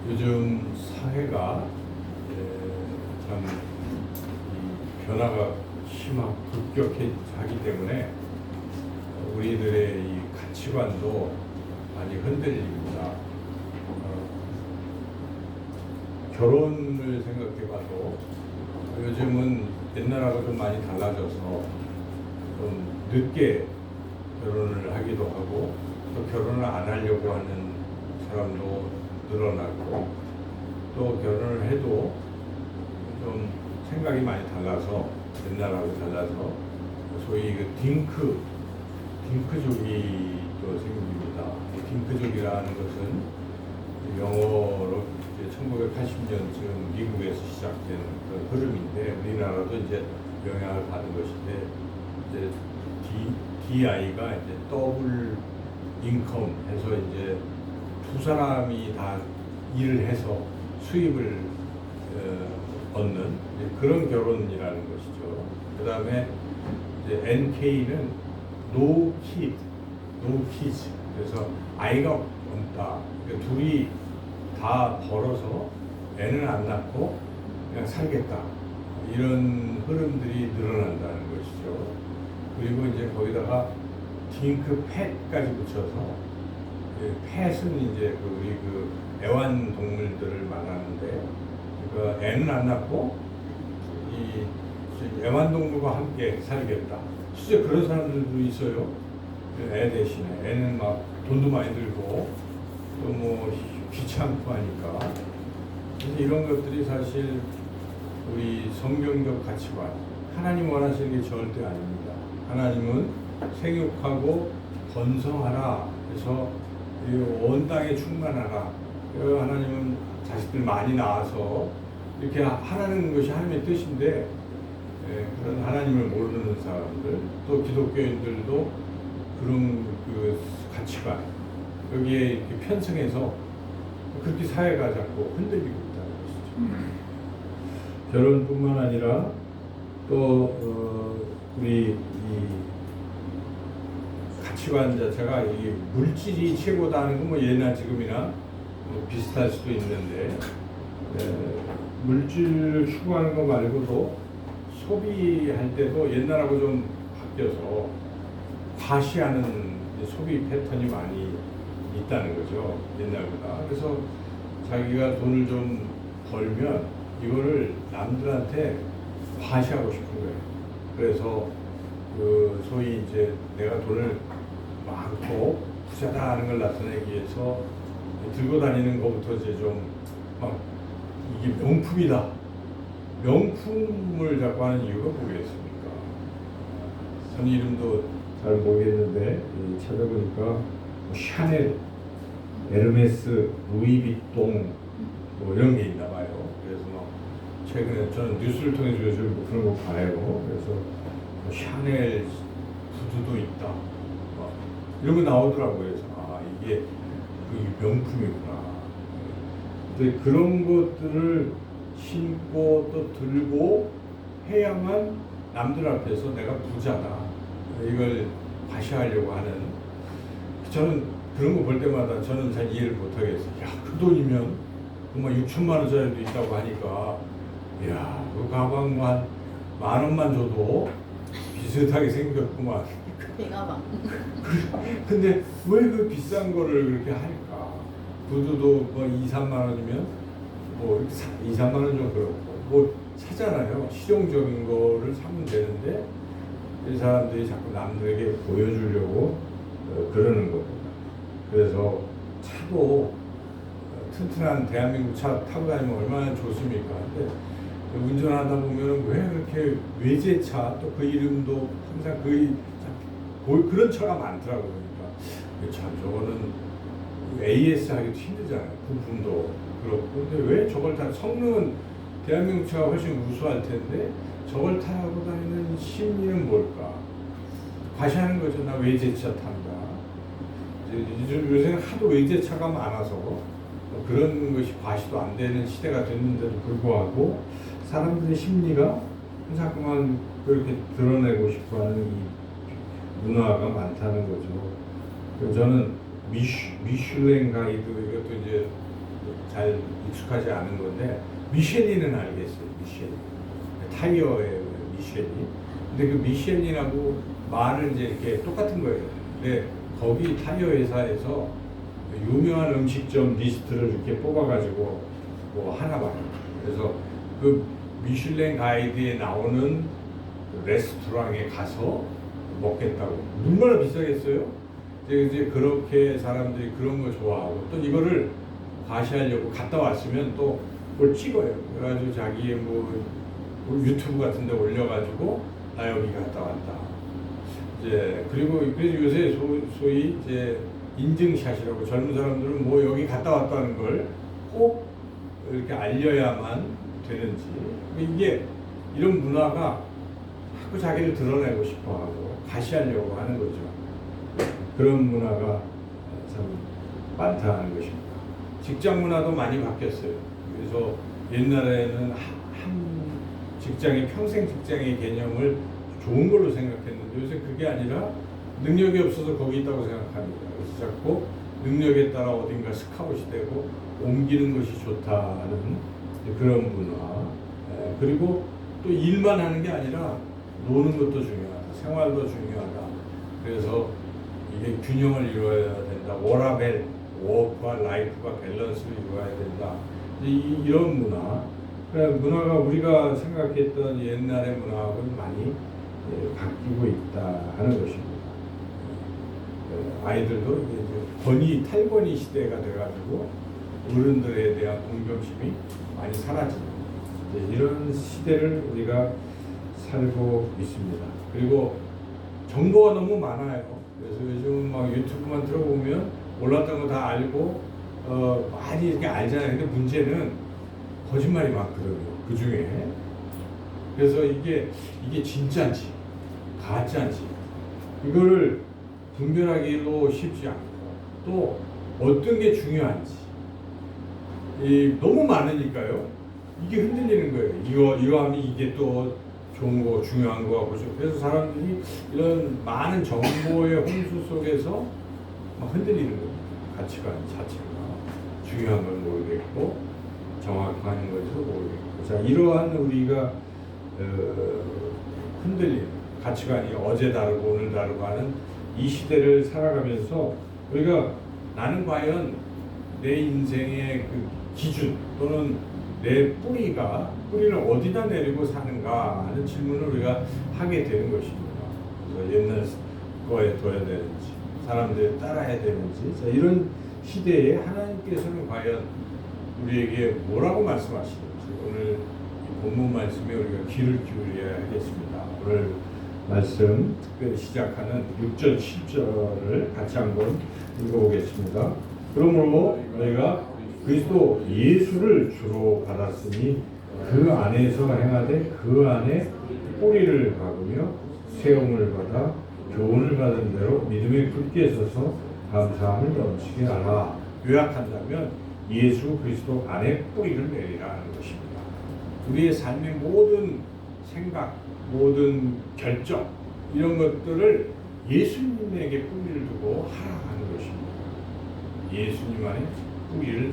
요즘 사회가 참 이 변화가 심하고 급격하기 때문에 우리들의 이 가치관도 많이 흔들립니다. 결혼을 생각해봐도 요즘은 옛날하고 좀 많이 달라져서 좀 늦게 결혼을 하기도 하고 또 결혼을 안 하려고 하는 사람도 늘어나고 또 결혼을 해도 좀 생각이 많이 달라서 옛날하고 달라서 소위 그 딩크족이 또 생깁니다. 딩크족이라는 것은 영어로 1980년쯤 미국에서 시작된 그런 흐름인데 우리나라도 이제 영향을 받은 것인데 이제 DI가 이제 더블 인컴 해서 이제 두 사람이 다 일을 해서 수입을 얻는 그런 결혼이라는 것이죠. 그 다음에 이제 NK는 No Kid, No Kids. 그래서 아이가 없다. 그러니까 둘이 다 벌어서 애는 안 낳고 그냥 살겠다. 이런 흐름들이 늘어난다는 것이죠. 그리고 이제 거기다가 딩크팻까지 붙여서 펫은 이제 우리 애완동물들을 말하는데, 그러니까 애는 안 낳고 이 애완동물과 함께 살겠다. 실제 그런 사람들도 있어요. 애 대신에 애는 막 돈도 많이 들고 또 뭐 귀찮고 하니까. 그래서 이런 것들이 사실 우리 성경적 가치관, 하나님 원하시는 게 절대 아닙니다. 하나님은 생육하고 번성하라. 그래서 온 땅에 충만하라. 하나님은 자식들 많이 낳아서 이렇게 하라는 것이 하나님의 뜻인데, 그런 하나님을 모르는 사람들, 또 기독교인들도 그런 그 가치관, 여기에 이렇게 편승해서 그렇게 사회가 자꾸 흔들리고 있다는 것이죠. 결혼뿐만 아니라 또 우리 이 가치관 자체가 이 물질이 최고다 하는 건 뭐 예나 지금이나 뭐 비슷할 수도 있는데, 물질을 추구하는 거 말고도 소비할 때도 옛날하고 좀 바뀌어서 과시하는 소비 패턴이 많이 있다는 거죠. 옛날보다. 그래서 자기가 돈을 좀 벌면 이거를 남들한테 과시하고 싶은 거예요. 그래서 그 소위 이제 내가 돈을 많고 부자다 하는 걸 나타내기 위해서 들고 다니는 것부터 이제 좀 막 이게 명품이다. 명품을 자꾸 하는 이유가 뭐겠습니까? 전 이름도 잘 모르겠는데 찾아보니까 뭐 샤넬, 에르메스, 루이비통 뭐 이런 게 있나 봐요. 그래서 막 최근에 저는 뉴스를 통해서 요즘 뭐 그런 거 봐요. 그래서 뭐 샤넬 구두도 있다. 막 이런 거 나오더라고요. 그래서 이게 명품이구나. 근데 그런 것들을 신고 또 들고 해야만 남들 앞에서 내가 부자다. 이걸 과시하려고 하는. 저는 그런 거 볼 때마다 저는 잘 이해를 못하겠어요. 야, 그 돈이면 정말 6천만 원짜리도 있다고 하니까, 야, 그 가방 뭐 한 10,000원만 줘도 비슷하게 생겼구만. 대가방. 근데 왜 그 비싼 거를 그렇게 할까? 구두도 뭐 2, 3만 원이면 뭐 2, 3만 원 좀 그렇고 뭐 사잖아요. 실용적인 거를 사면 되는데 이 사람들이 자꾸 남들에게 보여주려고 그러는 겁니다. 그래서 차도 튼튼한 대한민국 차 타고 다니면 얼마나 좋습니까? 근데 운전하다 보면 왜 그렇게 외제차, 또 그 이름도 항상 그런 차가 많더라고요. 그러니까 참 저거는 AS 하기도 힘들잖아요. 부품도 그렇고. 근데 왜 저걸 다, 성능은 대한민국 차가 훨씬 우수할 텐데 저걸 타고 다니는 심리는 뭘까? 과시하는 거죠. 나 외제차 탄다. 요새는 하도 외제차가 많아서 그런 것이 과시도 안 되는 시대가 됐는데도 불구하고 사람들의 심리가 자꾸만 그렇게 드러내고 싶어하는 이 문화가 많다는 거죠. 저는 미슐랭 가이드, 이것도 이제 잘 익숙하지 않은 건데 미쉐린은 알겠어요. 미쉐린 타이어의 미쉐린. 근데 그 미쉐린하고 말은 이제 이렇게 똑같은 거예요. 근데 거기 타이어 회사에서 유명한 음식점 리스트를 이렇게 뽑아가지고 뭐 하나 봐요. 그래서 그 미슐랭 가이드에 나오는 레스토랑에 가서 먹겠다고. 얼마나 비싸겠어요? 이제 그렇게 사람들이 그런 거 좋아하고 또 이거를 과시하려고 갔다 왔으면 또 그걸 찍어요. 그래가지고 자기의 뭐 유튜브 같은 데 올려가지고 나 여기 갔다 왔다. 이제 그리고 그래서 요새 소위 이제 인증샷이라고 젊은 사람들은 뭐 여기 갔다 왔다는 걸 꼭 이렇게 알려야만 되는지 이게 이런 문화가 자꾸 자기를 드러내고 싶어하고 과시하려고 하는 거죠. 그런 문화가 참 많다는 것입니다. 직장 문화도 많이 바뀌었어요. 그래서 옛날에는 한 직장의 평생 직장의 개념을 좋은 걸로 생각했는데 요새 그게 아니라 능력이 없어서 거기 있다고 생각합니다. 그래서 자꾸 능력에 따라 어딘가 스카웃이 되고 옮기는 것이 좋다는 그런 문화. 그리고 또 일만 하는 게 아니라 노는 것도 중요하다. 생활도 중요하다. 그래서 이게 균형을 이루어야 된다. 워라밸, 워크와 라이프가 밸런스를 이루어야 된다. 이런 문화. 문화가 우리가 생각했던 옛날의 문화하고는 많이 바뀌고 있다 하는 것입니다. 아이들도 이제 탈권위 시대가 돼가지고 어른들에 대한 공경심이 많이 사라지는 이런 시대를 우리가 살고 있습니다. 그리고 정보가 너무 많아요. 그래서 요즘 막 유튜브만 들어보면 몰랐던 거 다 알고 많이 이렇게 알잖아요. 근데 문제는 거짓말이 많거든요. 그 중에. 그래서 이게 진짜인지 가짜인지 이거를 분별하기도 쉽지 않고 또 어떤 게 중요한지 너무 많으니까요. 이게 흔들리는 거예요. 이거 하면 이게 또 좋은 거 중요한 거 하고 그래서 사람들이 이런 많은 정보의 홍수 속에서 막 흔들리는 거예요. 가치관 자체가 중요한 걸 모르겠고 정확한 것도 모르겠고 자 이러한 우리가 흔들리는 가치관이 어제 다르고 오늘 다르고 하는 이 시대를 살아가면서 우리가 나는 과연 내 인생의 그 기준 또는 내 뿌리를 어디다 내리고 사는가 하는 질문을 우리가 하게 되는 것입니다. 그래서 옛날 거에 둬야 되는지 사람들이 따라야 되는지 자, 이런 시대에 하나님께서는 과연 우리에게 뭐라고 말씀하시는지 오늘 이 본문 말씀에 우리가 귀를 기울여야 하겠습니다. 오늘 말씀 특별히 시작하는 6절 7절을 같이 한번 읽어보겠습니다. 그러므로 너희가 그리스도 예수를 주로 받았으니 그 안에서 행하되 그 안에 뿌리를 박으며 세움을 받아 교훈을 받은 대로 믿음에 굳게 서서 감사함을 넘치게 하라. 요약한다면 예수 그리스도 안에 뿌리를 내리라 하는 것입니다. 우리의 삶의 모든 생각, 모든 결정 이런 것들을 예수님에게 뿌리를 두고 하라 하는 것입니다. 예수님 안에 뿌리를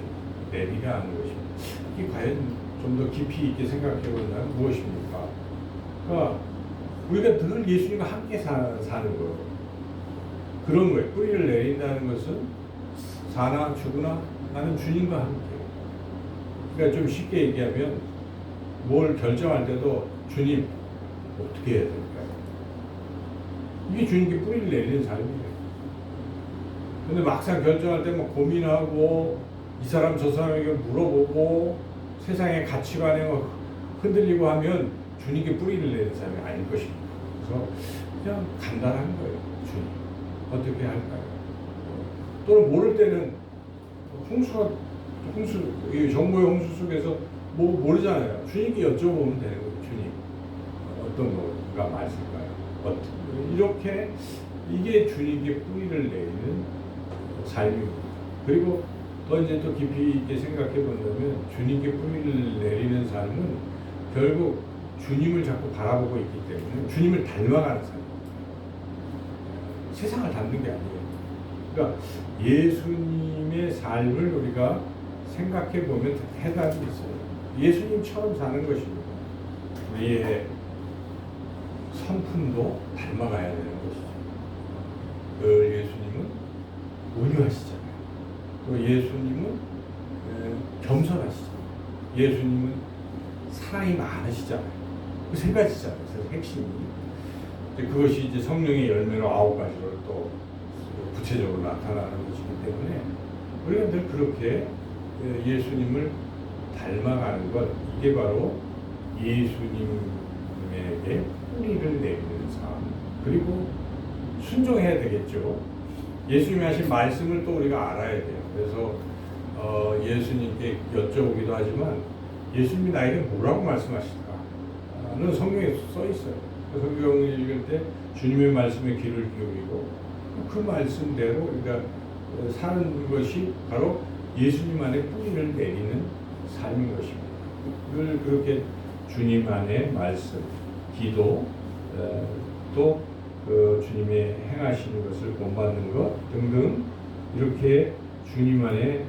내리라 하는 것입니다. 이게 과연 좀 더 깊이 있게 생각해 본다면 무엇입니까? 그러니까 우리가 늘 예수님과 함께 사는 거예요. 그런 거예요. 뿌리를 내린다는 것은 사나 죽으나 나는 주님과 함께. 그러니까 좀 쉽게 얘기하면 뭘 결정할 때도 주님 어떻게 해야 될까요? 이게 주님께 뿌리를 내리는 삶이에요. 근데 막상 결정할 때 막 고민하고 이 사람 저 사람에게 물어보고 세상의 가치관에 막 흔들리고 하면 주님께 뿌리를 내는 삶이 아닐 것입니다. 그래서 그냥 간단한 거예요. 주님 어떻게 할까요? 또는 모를 때는 정보의 홍수 속에서 뭐 모르잖아요. 주님께 여쭤보면 되는 거예요. 주님 어떤 거가 맞을까요? 이렇게 이게 주님께 뿌리를 내리는 삶입니다. 그리고 더 이제 또 깊이 있게 생각해 본다면 주님께 뿌리를 내리는 삶은 결국 주님을 자꾸 바라보고 있기 때문에 주님을 닮아가는 삶입니다. 세상을 닮는 게 아니에요. 그러니까 예수님의 삶을 우리가 생각해 보면 해답이 있어요. 예수님처럼 사는 것입니다. 우리의 성품도 닮아가야 되는 것이죠. 늘 예수님은 온유하시잖아요. 또 예수님은 겸손하시잖아요. 예수님은 사랑이 많으시잖아요. 그 세 가지잖아요. 그래서 핵심이. 그것이 이제 성령의 열매로 9가지로 또 구체적으로 나타나는 것이기 때문에 우리가 늘 그렇게 예수님을 닮아가는 것, 이게 바로 예수님에게 뿌리를 내리는 삶, 그리고 순종해야 되겠죠. 예수님이 하신 말씀을 또 우리가 알아야 돼요. 그래서 예수님께 여쭤보기도 하지만 예수님이 나에게 뭐라고 말씀하실까는 성경에 써 있어요. 성경을 읽을 때 주님의 말씀에 귀를 기울이고 그 말씀대로 우리가 사는 것이 바로 예수님 안에 뿌리를 내리는 삶인 것입니다. 늘 그렇게 주님 안에 말씀, 기도, 또 그 주님의 행하시는 것을 본받는 것 등등 이렇게 주님 안에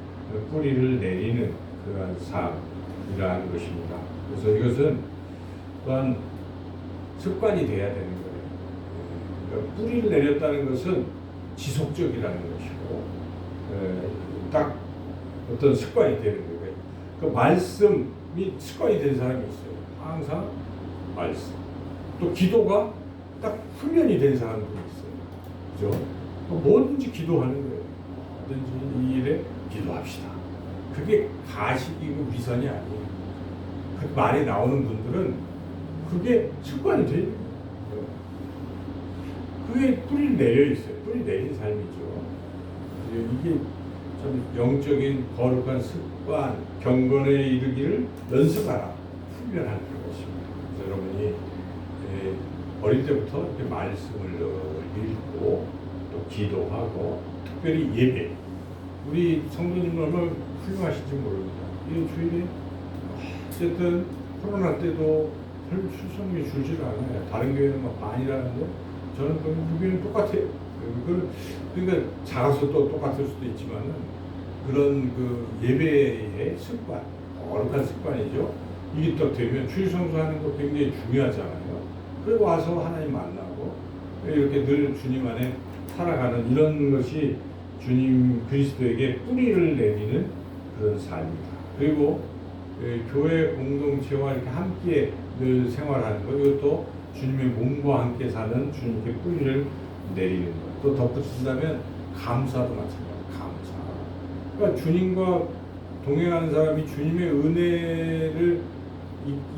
뿌리를 내리는 그러한 삶이라는 것입니다. 그래서 이것은 또한 습관이 돼야 되는 거예요. 그러니까 뿌리를 내렸다는 것은 지속적이라는 것이고, 딱 어떤 습관이 되는 거예요. 그 말씀이 습관이 된 사람이 있어요. 항상 말씀. 또 기도가 딱 훈련이 된 사람들이 있어요. 그죠? 뭐든지 기도하는 거예요. 뭐든지 이 일에 기도합시다. 그게 가식이고 위선이 아니에요. 그 말이 나오는 분들은 그게 습관이 돼요. 그게 뿌리를 내려 있어요. 뿌리 내린 삶이죠. 이게 참 영적인 거룩한 습관, 경건에 이르기를 연습하라, 훈련하는 것입니다. 그래서 여러분이 어릴 때부터 이렇게 말씀을 읽고 또 기도하고 특별히 예배, 우리 성도님들 얼마나 훌륭하신지 모릅니다. 이 주일에 어쨌든 코로나 때도 별 출석률이 줄지를 않아요. 다른 교회는 막 반이라는데 저는 우리 교회는 똑같아요. 그러니까 작아서 또 똑같을 수도 있지만은 그런 그 예배의 습관, 거룩한 습관이죠. 이게 또 되면 주일 성수하는 거 굉장히 중요하잖아요. 그리고 와서 하나님 만나고 이렇게 늘 주님 안에 살아가는 이런 것이 주님 그리스도에게 뿌리를 내리는 그런 삶입니다. 그리고 교회 공동체와 이렇게 함께 늘 생활하는 것, 이것도 주님의 몸과 함께 사는 주님께 뿌리를 내리는 것. 또 덧붙인다면 감사도 마찬가지예요. 감사. 그러니까 주님과 동행하는 사람이 주님의 은혜를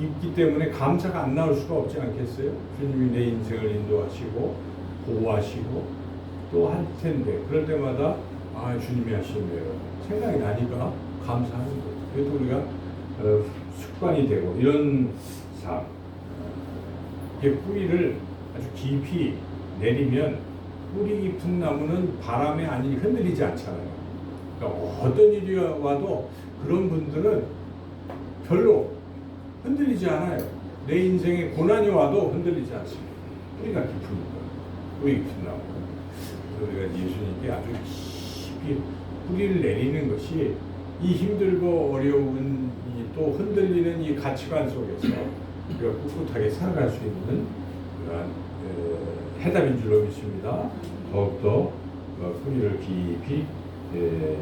입기 때문에 감사가 안 나올 수가 없지 않겠어요? 주님이 내 인생을 인도하시고 보호하시고 또 할 텐데 그럴 때마다 아 주님이 하시네요 생각이 나니까 감사하는 거죠. 그래도 우리가 습관이 되고 이런 삶, 이게 뿌리를 아주 깊이 내리면 뿌리 깊은 나무는 바람에 아니 흔들리지 않잖아요. 그러니까 어떤 일이 와도 그런 분들은 별로 흔들리지 않아요. 내 인생에 고난이 와도 흔들리지 않습니다. 뿌리가 깊으니까. 뿌리 깊은 나무. 우리가 예수님께 아주 깊이 뿌리를 내리는 것이 이 힘들고 어려운 또 흔들리는 이 가치관 속에서 우리가 꿋꿋하게 살아갈 수 있는 그러한 해답인 줄로 믿습니다. 더욱더 뿌리를 깊이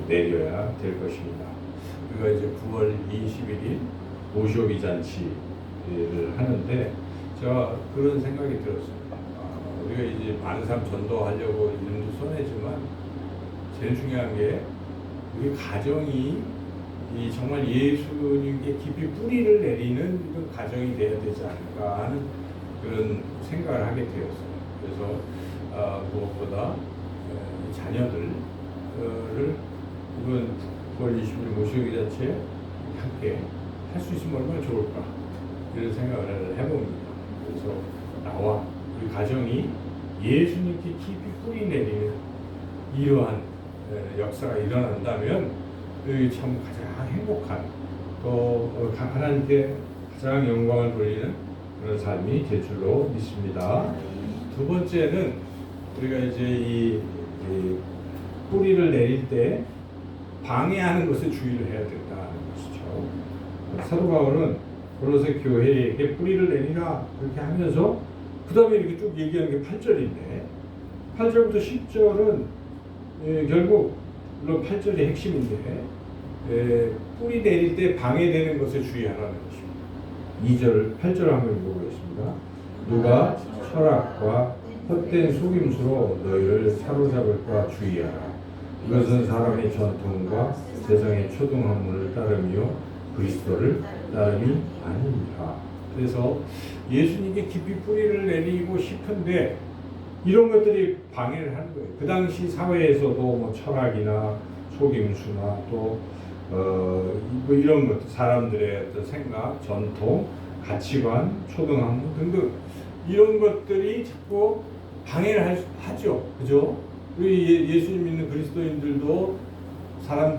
내려야 될 것입니다. 우리가 이제 9월 21일 오쇼비 잔치를 하는데 제가 그런 생각이 들었어요. 우리가 이제 많은 사람 전도하려고 이름도 써내지만 제일 중요한 게 우리 가정이 이 정말 예수님께 깊이 뿌리를 내리는 이런 가정이 되어야 되지 않을까 하는 그런 생각을 하게 되었어요. 그래서 무엇보다 이 자녀들을 이번 9월 20일 모시기 자체에 함께 할 수 있으면 얼마나 좋을까 이런 생각을 해봅니다. 그래서 나와 우리 가정이 예수님께 깊이 뿌리 내리는 이러한 역사가 일어난다면 참 가장 행복한 또 하나님께 가장 영광을 돌리는 그런 삶이 될 줄로 믿습니다. 두 번째는 우리가 이제 이 뿌리를 내릴 때 방해하는 것에 주의를 해야 된다는 것이죠. 사도 바울은 골로새 교회에게 뿌리를 내리라 그렇게 하면서 그 다음에 이렇게 쭉 얘기하는 게 8절인데 8절부터 10절은 결국 물론 8절이 핵심인데 뿌리 내릴 때 방해되는 것에 주의하라는 것입니다. 2절, 8절 한번 읽어보겠습니다. 누가 철학과 헛된 속임수로 너희를 사로잡을까 주의하라. 이것은 사람의 전통과 세상의 초등학문을 따르며 그리스도를 따름이 아닙니다. 그래서 예수님께 깊이 뿌리를 내리고 싶은데 이런 것들이 방해를 하는 거예요. 그 당시 사회에서도 뭐 철학이나 속임수나 또 뭐 이런 것, 사람들의 어떤 생각, 전통, 가치관, 초등학문 등등 이런 것들이 자꾸 방해를 하죠. 그죠? 우리 예수님 믿는 그리스도인들도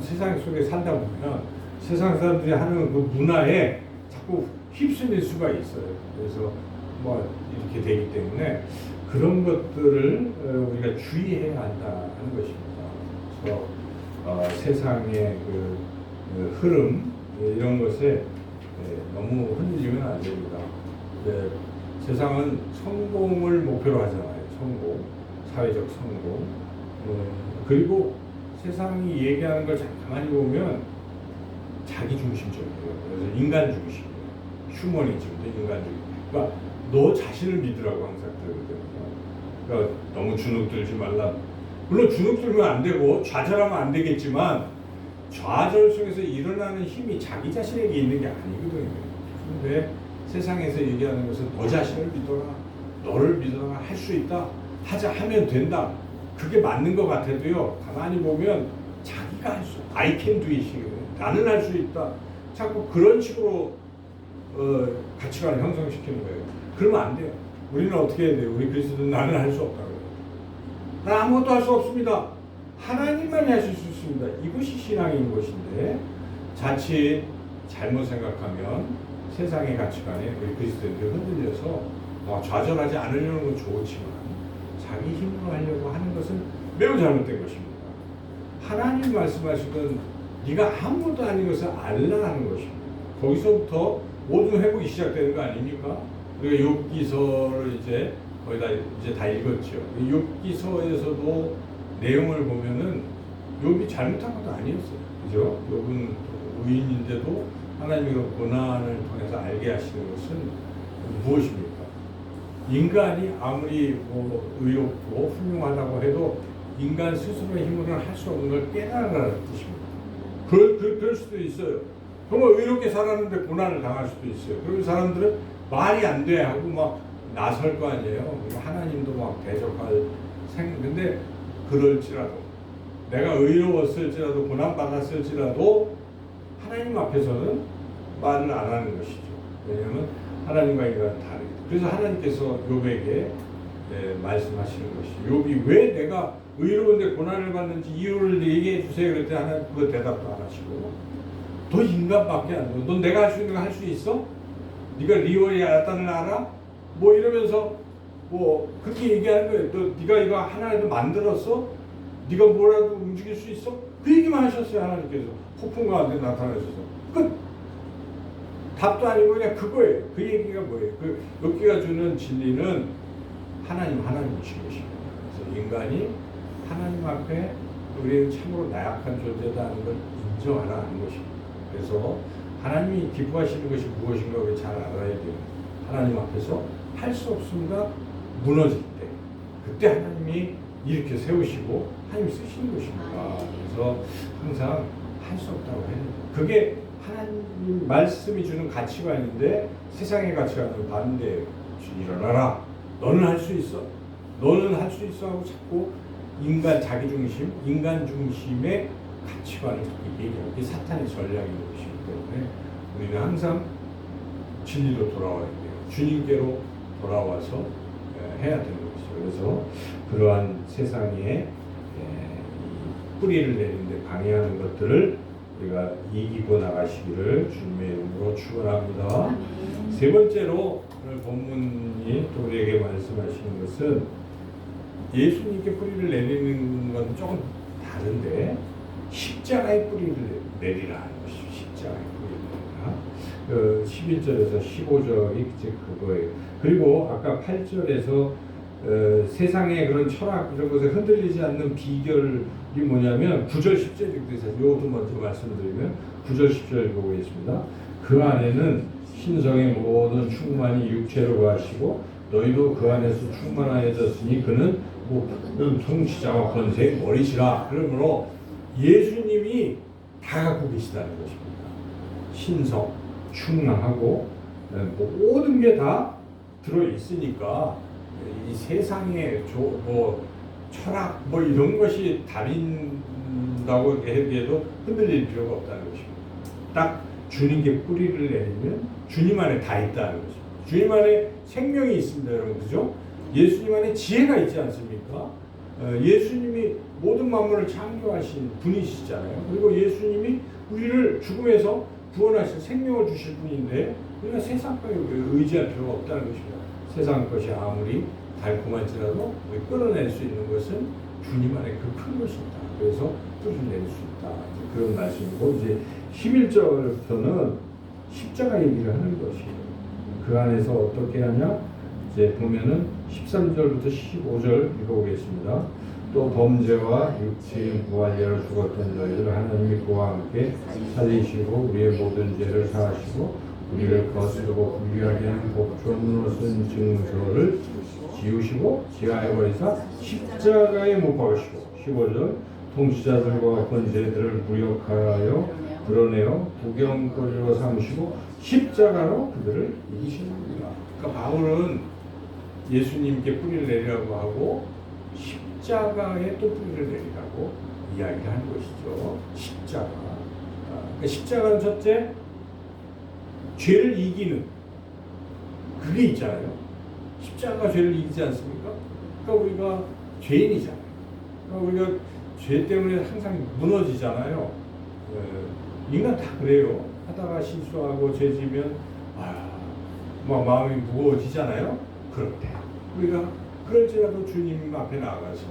세상 속에 살다 보면 세상 사람들이 하는 그 문화에 자꾸 휩쓸릴 수가 있어요. 그래서 뭐 이렇게 되기 때문에 그런 것들을 우리가 주의해야 한다는 것입니다. 그래서 세상의 그 흐름 이런 것에 너무 흔들리면 안 됩니다. 세상은 성공을 목표로 하잖아요. 성공, 사회적 성공. 그리고 세상이 얘기하는 걸 가만히 보면 자기 중심적이에요. 그래서 인간 중심이에요. 휴머니즘도 인간주의. 그러니까 너 자신을 믿으라고 항상 그러거든요. 그러니까 너무 주눅 들지 말라. 물론 주눅 들면 안 되고 좌절하면 안 되겠지만 좌절 속에서 일어나는 힘이 자기 자신에게 있는 게 아니거든요. 그런데 세상에서 얘기하는 것은 너 자신을 믿어라. 너를 믿어라. 할 수 있다. 하면 된다. 그게 맞는 것 같아도요. 가만히 보면 자기가 할 수, I can do it이거든요. 나는 할 수 있다. 자꾸 그런 식으로 가치관을 형성시키는 거예요. 그러면 안 돼요. 우리는 어떻게 해야 돼요? 우리 그리스도는 나는 할 수 없다고 해요. 나 아무것도 할 수 없습니다. 하나님만이 하실 수 있습니다. 이것이 신앙인 것인데 자칫 잘못 생각하면 세상의 가치관에 우리 그리스도인들이 흔들려서 좌절하지 않으려는 건 좋지만 자기 힘으로 하려고 하는 것은 매우 잘못된 것입니다. 하나님 말씀하시던 네가 아무것도 아닌 것을 알라는 것입니다. 거기서부터 모든 회복이 시작되는 거 아닙니까? 우리가 욥기서를 이제 거의 다 읽었죠. 욥기서에서도 내용을 보면은 욥이 잘못한 것도 아니었어요. 그죠? 욥은 의인인데도 하나님의 고난을 통해서 알게 하시는 것은 무엇입니까? 인간이 아무리 의롭고 훌륭하다고 해도 인간 스스로의 힘으로는 할 수 없는 걸 깨달으라는 뜻입니다. 그럴 수도 있어요. 정말 의롭게 살았는데 고난을 당할 수도 있어요. 그런 사람들은 말이 안 돼 하고 막 나설 거 아니에요. 하나님도 막 대적할 근데 그럴지라도 내가 의로웠을지라도 고난받았을지라도 하나님 앞에서는 말을 안 하는 것이죠. 왜냐하면 하나님과 인간은 다르기 때문에. 그래서 하나님께서 욥에게 말씀하시는 것이 욥이 왜 내가 의로운데 고난을 받는지 이유를 얘기해 주세요. 그랬더니 하나님 그 대답도 안 하시고 너 인간밖에 안 돼. 넌 내가 할 수 있는 거 할 수 있어? 네가 리월이 알았다는 알아? 뭐 이러면서 뭐 그렇게 얘기하는 거예요. 너 네가 이거 하나라도 만들었어? 네가 뭐라도 움직일 수 있어? 그 얘기만 하셨어요. 하나님께서 폭풍 가운데 나타나셔서 끝. 답도 아니고 그냥 그거예요. 그 얘기가 뭐예요? 그 욥기가 주는 진리는 하나님이신 것입니다. 그래서 인간이 하나님 앞에 우리는 참으로 나약한 존재다는 걸 인정하라는 것입니다. 그래서 하나님이 기뻐하시는 것이 무엇인가 우리 잘 알아야 돼요. 하나님 앞에서 할 수 없습니다. 무너질 때 그때 하나님이 이렇게 세우시고 하나님이 쓰시는 것입니다. 그래서 항상 할 수 없다고 해요. 그게 하나님 말씀이 주는 가치관인데 세상의 가치관은 반대예요. 일어나라. 너는 할 수 있어. 너는 할 수 있어 하고 자꾸 자기 중심, 인간 중심의 가치관을 자꾸 얘기하고 이게 사탄의 전략인 것이기 때문에 우리는 항상 진리로 돌아와야 돼요. 주님께로 돌아와서 해야 되는 것이죠. 그래서 그러한 세상에 뿌리를 내리는데 방해하는 것들을 우리가 이기고 나가시기를 주님의 이름으로 축원합니다. 세 번째로 오늘 본문이 또 우리에게 말씀하시는 것은 예수님께 뿌리를 내리는 건 조금 다른데 십자가의 뿌리를 내리라 하는 것이죠. 십자가의 뿌리를 내리라. 11절에서 15절이 이제 그거예요. 그리고 아까 8절에서 세상의 그런 철학 이런 것에 흔들리지 않는 비결이 뭐냐면 9절 10절 이렇게 있어요. 이것도 먼저 말씀드리면 9절 10절 보겠습니다. 그 안에는 신성의 모든 충만이 육체로 거하시고 너희도 그 안에서 충만하여졌으니 그는 모든 통치자와 권세의 머리시라. 그러므로 예수님이 다 갖고 계시다는 것입니다. 신성, 충만하고 모든 게 다 들어있으니까 이 세상의 철학 이런 것이 다른다고 해도 흔들릴 필요가 없다는 것입니다. 딱 주님께 뿌리를 내리면 주님 안에 다 있다는 것입니다. 주님 안에 생명이 있습니다, 여러분, 그죠? 예수님 안에 지혜가 있지 않습니까? 예수님이 모든 만물을 창조하신 분이시잖아요. 그리고 예수님이 우리를 죽음에서 구원하실 생명을 주실 분인데 우리가 세상 것에 의지할 필요가 없다는 것입니다. 세상 것이 아무리 달콤할지라도 끌어낼 수 있는 것은 주님 안에 그 큰 것입니다. 그래서 뿌리를 내릴 수 있다. 그런 말씀이고 이제 11절부터는 십자가 얘기를 하는 것이에요. 그 안에서 어떻게 하냐? 이제 보면은 13절부터 15절 읽어보겠습니다. 또 범죄와 육체인 부활제로 죽었던 너희들 하나님이 그와 함께 살리시고 우리의 모든 죄를 사하시고 우리를 거스르고 불리하게 하는 법조문으로 쓴 증서를 지우시고 지하에 버리사 십자가에 못 박으시고 15절 통치자들과 권세들을 무력하여 드러내어 구경거리로 삼으시고 십자가로 그들을 이기십니다. 그러니까 바울은 예수님께 뿌리를 내리라고 하고 십자가에 또 뿌리를 내리라고 이야기를 하는 것이죠. 십자가. 그러니까 십자가는 첫째 죄를 이기는 그게 있잖아요. 십자가가 죄를 이기지 않습니까? 그러니까 우리가 죄인이잖아요. 그러니까 우리가 죄 때문에 항상 무너지잖아요. 인간 다 그래요. 하다가 실수하고 죄 지면 막 마음이 무거워지잖아요. 그럴 때 우리가 그럴지라도 주님 앞에 나가서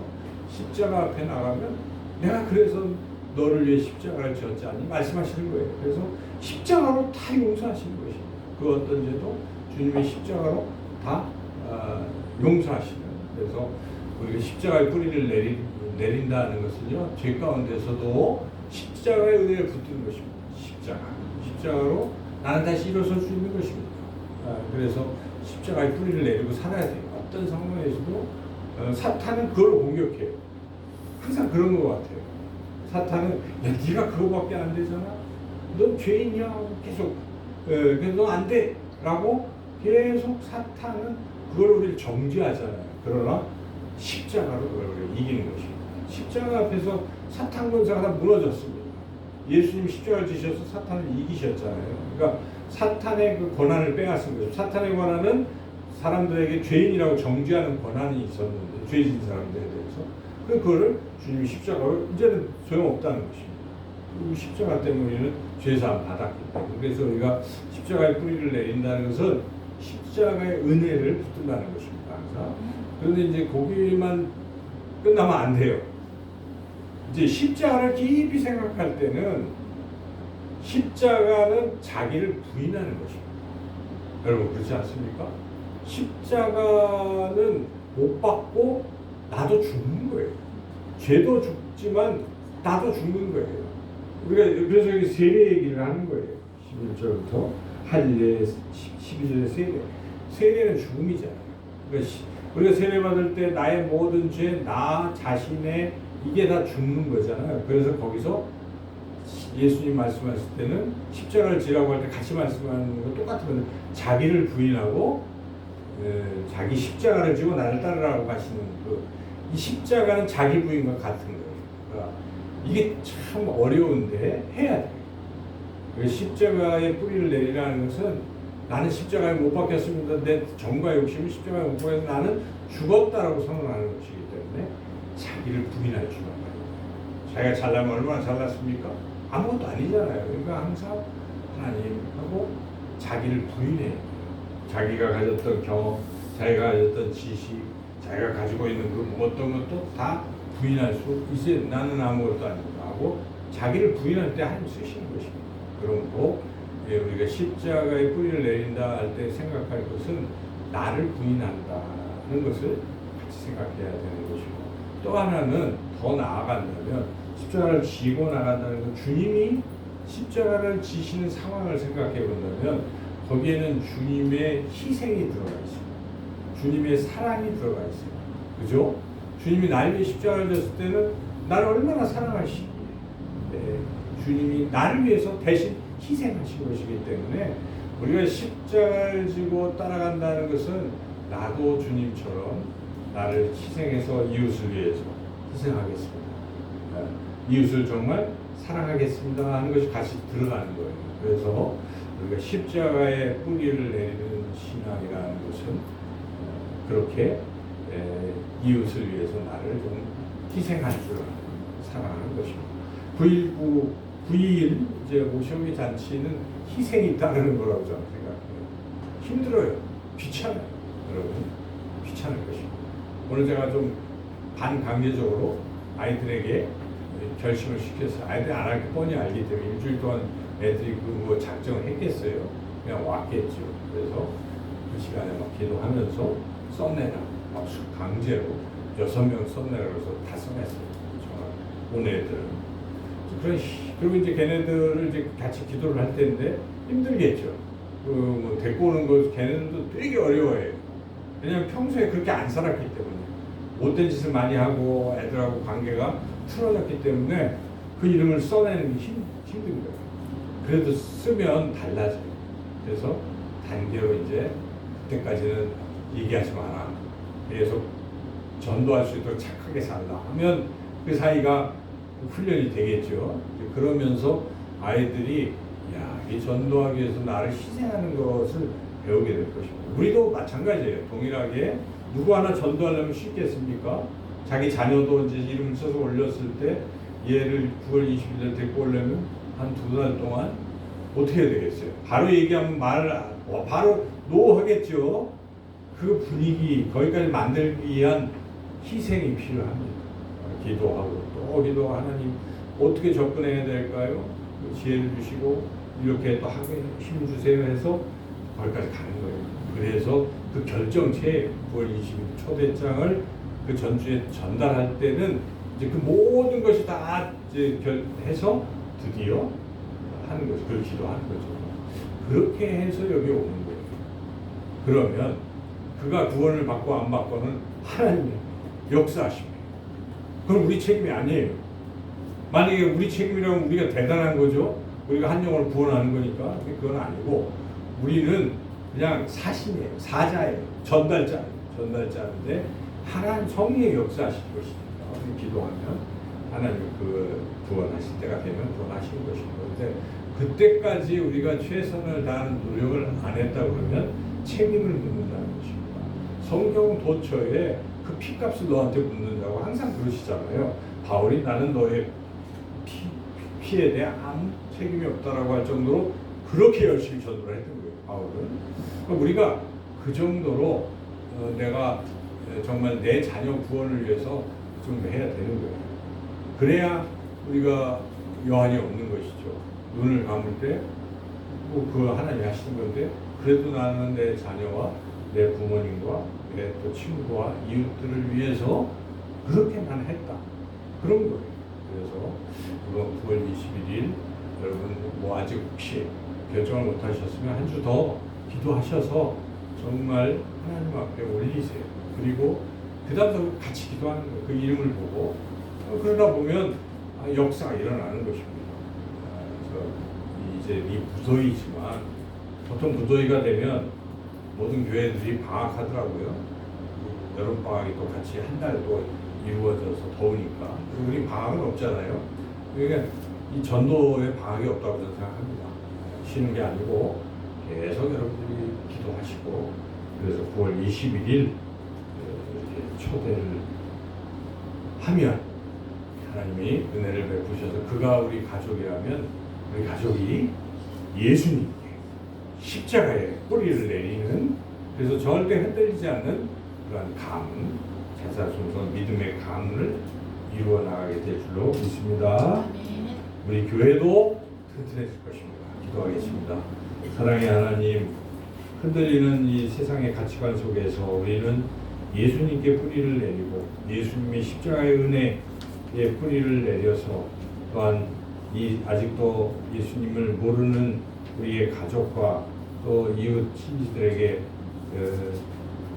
십자가 앞에 나가면 내가 그래서 너를 위해 십자가를 지었지 않니? 말씀하시는 거예요. 그래서 십자가로 다 용서하시는 것입니다. 그 어떤 죄도 주님의 십자가로 다 용서하시는. 그래서 우리가 십자가의 뿌리를 내린다는 것은요, 죄 가운데서도 십자가의 은혜를 붙드는 것입니다. 십자가로 나는 다시 일어설 수 있는 것입니다. 그래서 십자가의 뿌리를 내리고 살아야 돼요. 어떤 상황에서도 사탄은 그걸 공격해요. 항상 그런 것 같아요. 사탄은 야 네가 그거밖에 안 되잖아. 넌 죄인이야. 계속 그래서 너 안 돼. 라고 계속 사탄은 그걸 우리를 정죄하잖아요. 그러나 십자가로 그걸 이기는 것입니다. 십자가 앞에서 사탄 권세가 다 무너졌습니다. 예수님이 십자가를 지셔서 사탄을 이기셨잖아요. 그러니까 사탄의 그 권한을 빼앗은 거죠. 사탄의 권한은 사람들에게 죄인이라고 정죄하는 권한이 있었는데, 죄진 사람들에 대해서. 그거를 주님이 십자가로 이제는 소용없다는 것입니다. 십자가 때문에 우리는 죄사함 받았기 때문에. 그래서 우리가 십자가의 뿌리를 내린다는 것은 십자가의 은혜를 붙든다는 것입니다. 항상. 그런데 이제 거기만 끝나면 안 돼요. 이제 십자가를 깊이 생각할 때는 십자가는 자기를 부인하는 것입니다. 여러분 그렇지 않습니까? 십자가는 못 받고 나도 죽는 거예요. 죄도 죽지만 나도 죽는 거예요. 우리가 그래서 여기 세례 얘기를 하는 거예요. 11절부터 할례 12절에 세례. 세례는 죽음이잖아요. 그러니까 우리가 세례 받을 때 나의 모든 죄, 나 자신의 이게 다 죽는 거잖아요. 그래서 거기서 예수님 말씀하실 때는 십자가를 지라고 할 때 같이 말씀하는 거 똑같은 건데 자기를 부인하고 자기 십자가를 지고 나를 따르라고 하시는 이 십자가는 자기 부인과 같은 거예요. 그러니까 이게 참 어려운데 해야 돼요. 십자가의 뿌리를 내리라는 것은 나는 십자가에 못 박혔습니다. 내 정과 욕심이 십자가에 못 박혀서 나는 죽었다라고 선언하는 것이기 때문에 자기를 부인할 줄 알아요. 자기가 잘나면 얼마나 잘났습니까? 아무것도 아니잖아요. 그러니까 항상 하나님하고 자기를 부인해요. 자기가 가졌던 경험, 자기가 가졌던 지식, 자기가 가지고 있는 그 어떤 것도 다 부인할 수 있어요. 나는 아무것도 아니고 하고 자기를 부인할 때 하나님 쓰시는 것입니다. 그럼 꼭 우리가 십자가의 뿌리를 내린다 할 때 생각할 것은 나를 부인한다는 것을 같이 생각해야 되는 것이고, 또 하나는 더 나아간다면 십자가를 지고 나간다는 것, 주님이 십자가를 지시는 상황을 생각해 본다면 거기에는 주님의 희생이 들어가 있습니다. 주님의 사랑이 들어가 있어요. 그죠? 주님이 나를 위해 십자가를 졌을 때는 나를 얼마나 사랑하시기에, 주님이 나를 위해서 대신 희생하신 것이기 때문에 우리가 십자가를 지고 따라간다는 것은 나도 주님처럼 나를 희생해서 이웃을 위해서 희생하겠습니다. 이웃을 정말 사랑하겠습니다 하는 것이 같이 들어가는 거예요. 그래서 우리가 십자가의 뿌리를 내리는 신앙이라는 것은 그렇게 이웃을 위해서 나를 좀 희생할 줄 사랑하는 것입니다. 9.2일 이제 오셔기 잔치는 희생이 따르는 거라고 저는 생각해요. 힘들어요. 귀찮아요. 여러분, 귀찮을 것입니다. 오늘 제가 좀 반강제적으로 아이들에게 결심을 시켜서, 아이들이 안 할 게 뻔히 알기 때문에 일주일 동안 애들이 뭐 작정을 했겠어요. 그냥 왔겠죠. 그래서 그 시간에 막 기도하면서 써내라. 막 강제로 6명 써내라고 해서 다 써냈어요. 정말 오늘 애들은. 그리고 이제 걔네들을 이제 같이 기도를 할 텐데 힘들겠죠. 뭐 데리고 오는 거 걔네들도 되게 어려워해요. 왜냐면 평소에 그렇게 안 살았기 때문에, 못된 짓을 많이 하고 애들하고 관계가 틀어졌기 때문에 그 이름을 써내는 게 힘든 거예요. 그래도 쓰면 달라져요. 그래서 단계로 이제 그때까지는 얘기하지 마라. 계속 전도할 수 있도록 착하게 살라 하면 그 사이가 훈련이 되겠죠. 그러면서 아이들이 이 전도하기 위해서 나를 희생하는 것을 배우게 될 것입니다. 우리도 마찬가지예요. 동일하게 누구 하나 전도하려면 쉽겠습니까? 자기 자녀도 이제 이름 써서 올렸을 때 얘를 9월 20일 데리고 오려면 한 2달 동안 어떻게 해야 되겠어요? 바로 얘기하면 바로 노 하겠죠. 그 분위기 거기까지 만들기 위한 희생이 필요합니다. 기도하고 또 기도, 하나님 어떻게 접근해야 될까요? 지혜를 주시고 이렇게 또 하게 힘 주세요 해서 거기까지 가는 거예요. 그래서 그 결정체 9월 20일 초대장을 그 전주에 전달할 때는 이제 그 모든 것이 다 이제 해서 드디어 하는 거죠. 그걸 기도하는 거죠. 그렇게 해서 여기 오는 거예요. 그러면 그가 구원을 받고 안 받고는 하나님의 역사하십니다. 그건 우리 책임이 아니에요. 만약에 우리 책임이라면 우리가 대단한 거죠. 우리가 한 영혼을 구원하는 거니까. 그건 아니고 우리는 그냥 사신이에요. 사자예요. 전달자인데 하나님 성령의 역사하실 것입니다. 기도하면 하나님 그 구원하실 때가 되면 구원하시는 것입니다. 그런데 그때까지 우리가 최선을 다하는 노력을 안 했다 그러면 책임을 묻는다는 것입니다. 성경 도처에 그 피값을 너한테 묻는다고 항상 그러시잖아요. 바울이 나는 너의 피에 대해 아무 책임이 없다라고 할 정도로 그렇게 열심히 전도를 했던 거예요. 바울은. 우리가 그 정도로 내가 정말 내 자녀 구원을 위해서 좀 해야 되는 거예요. 그래야 우리가 여한이 없는 것이죠. 눈을 감을 때 뭐 그거 하나님이 하시는 건데, 그래도 나는 내 자녀와 내 부모님과 내 또 친구와 이웃들을 위해서 그렇게만 했다. 그런 거예요. 그래서 이번 9월 21일 여러분 뭐 아직 혹시 결정을 못 하셨으면 한 주 더 기도하셔서 정말 하나님 앞에 올리세요. 그리고 그 다음부터 같이 기도하는 거예요. 그 이름을 보고. 그러다 보면 역사가 일어나는 것입니다. 그래서 이제 이 무더위지만 보통 무더위가 되면 모든 교회들이 방학하더라고요. 여름방학이 또 같이 한 달 또 이루어져서 더우니까. 우리 방학은 없잖아요. 그러니까 이 전도에 방학이 없다고 저는 생각합니다. 쉬는 게 아니고 계속 여러분들이 기도하시고, 그래서 9월 21일 이렇게 초대를 하면 하나님이 은혜를 베푸셔서 그가 우리 가족이라면 우리 가족이 예수님께 십자가에 뿌리를 내리는, 그래서 절대 흔들리지 않는 그러한 가문, 자살순서 믿음의 가문을 이루어 나가게 될 줄로 믿습니다. 우리 교회도 튼튼해질 것입니다. 기도하겠습니다. 사랑의 하나님, 흔들리는 이 세상의 가치관 속에서 우리는 예수님께 뿌리를 내리고 예수님의 십자가의 은혜에 뿌리를 내려서 또한 이 아직도 예수님을 모르는 우리의 가족과 또 이웃 친지들에게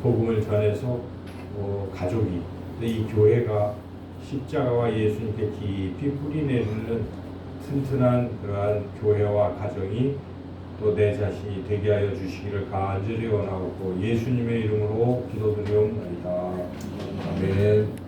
복음을 전해서 가족이 이 교회가 십자가와 예수님께 깊이 뿌리 내리는 튼튼한 그러한 교회와 가정이 또 내 자신이 되게 하여 주시기를 간절히 원하고 예수님의 이름으로 기도드리옵나이다. 아멘.